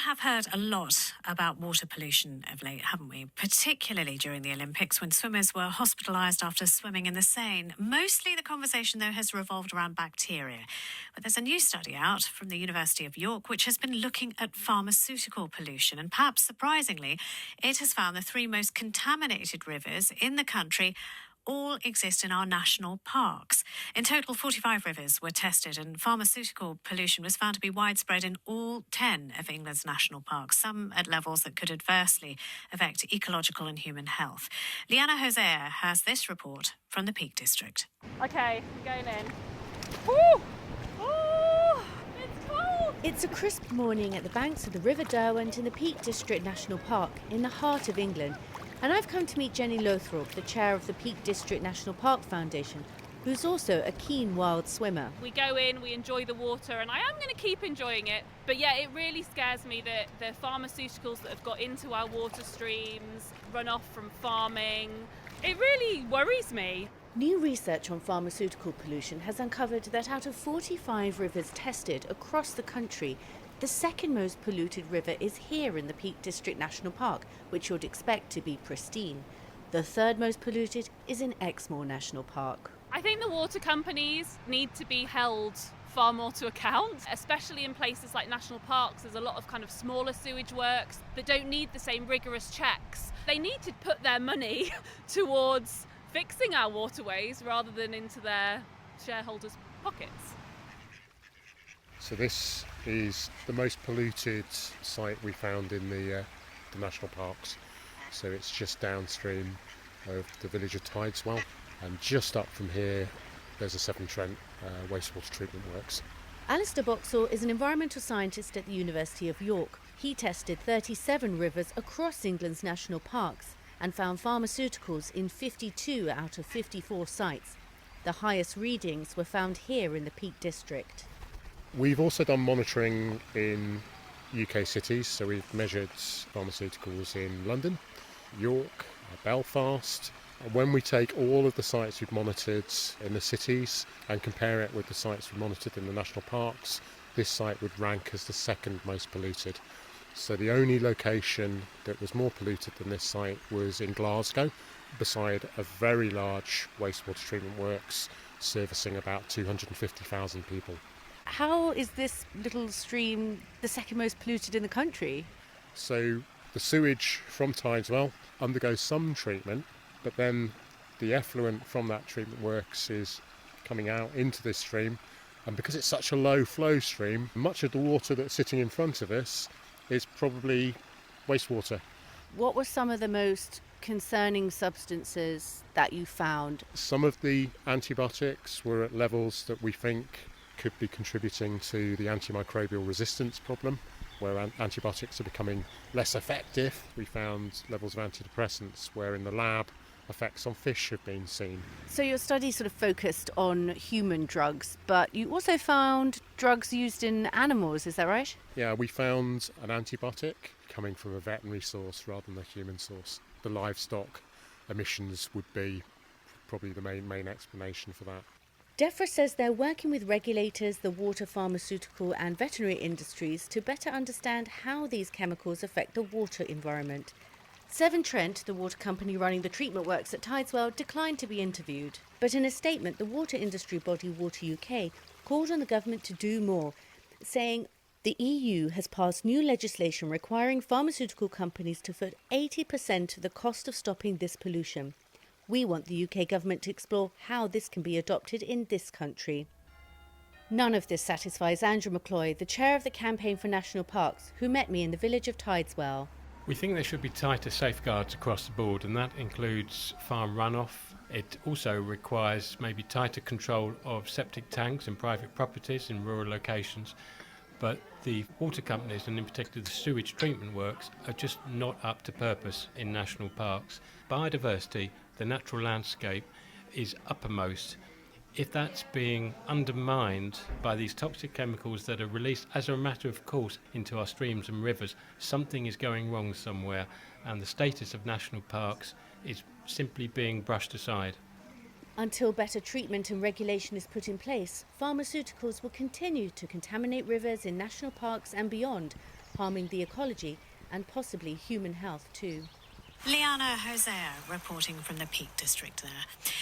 have heard a lot about water pollution of late, haven't we? Particularly during the Olympics when swimmers were hospitalised after swimming in the Seine. Mostly the conversation, though, has revolved around bacteria. But there's a new study out from the University of York which has been looking at pharmaceutical pollution. And perhaps surprisingly, it has found the three most contaminated rivers in the country all exist in our national parks. In total, 45 rivers were tested, and pharmaceutical pollution was found to be widespread in all 10 of England's national parks, some at levels that could adversely affect ecological and human health. Leana Hosea has this report from the Peak District. Okay, I'm going in. Woo! Oh, it's cold! It's a crisp morning at the banks of the River Derwent in the Peak District National Park in the heart of England. And I've come to meet Jenny Lowthrop, the chair of the Peak District National Park Foundation, who's also a keen wild swimmer. We go in, we enjoy the water, and I am going to keep enjoying it. But yeah, it really scares me that the pharmaceuticals that have got into our water streams, runoff from farming, it really worries me. New research on pharmaceutical pollution has uncovered that out of 45 rivers tested across the country, the second most polluted river is here in the Peak District National Park, which you'd expect to be pristine. The third most polluted is in Exmoor National Park. I think the water companies need to be held far more to account, especially in places like national parks. There's a lot of kind of smaller sewage works that don't need the same rigorous checks. They need to put their money towards fixing our waterways rather than into their shareholders' pockets. So this is the most polluted site we found in the national parks. So it's just downstream of the village of Tideswell, and just up from here there's a Severn Trent wastewater treatment works. Alistair Boxall is an environmental scientist at the University of York. He tested 37 rivers across England's national parks and found pharmaceuticals in 52 out of 54 sites. The highest readings were found here in the Peak District. We've also done monitoring in UK cities, so we've measured pharmaceuticals in London, York, Belfast. When we take all of the sites we've monitored in the cities and compare it with the sites we monitored in the national parks, this site would rank as the second most polluted. So the only location that was more polluted than this site was in Glasgow, beside a very large wastewater treatment works servicing about 250,000 people. How is this little stream the second most polluted in the country? So the sewage from Tideswell undergoes some treatment, but then the effluent from that treatment works is coming out into this stream, and because it's such a low flow stream, much of the water that's sitting in front of us is probably wastewater. What were some of the most concerning substances that you found? Some of the antibiotics were at levels that we think could be contributing to the antimicrobial resistance problem, where antibiotics are becoming less effective. We found levels of antidepressants where in the lab effects on fish have been seen. So your study sort of focused on human drugs, but you also found drugs used in animals, is that right? Yeah, we found an antibiotic coming from a veterinary source rather than a human source. The livestock emissions would be probably the main explanation for that. DEFRA says they're working with regulators, the water, pharmaceutical and veterinary industries to better understand how these chemicals affect the water environment. Severn Trent, the water company running the treatment works at Tideswell, declined to be interviewed. But in a statement, the water industry body Water UK called on the government to do more, saying the EU has passed new legislation requiring pharmaceutical companies to foot 80% of the cost of stopping this pollution. We want the UK government to explore how this can be adopted in this country. None of this satisfies Andrew McCloy, the chair of the Campaign for National Parks, who met me in the village of Tideswell. We think there should be tighter safeguards across the board, and that includes farm runoff. It also requires maybe tighter control of septic tanks and private properties in rural locations. But the water companies, and in particular the sewage treatment works, are just not up to purpose in national parks. Biodiversity, the natural landscape, is uppermost. If that's being undermined by these toxic chemicals that are released as a matter of course into our streams and rivers, something is going wrong somewhere, and the status of national parks is simply being brushed aside. Until better treatment and regulation is put in place, pharmaceuticals will continue to contaminate rivers in national parks and beyond, harming the ecology and possibly human health too. Leana Hosea reporting from the Peak District there.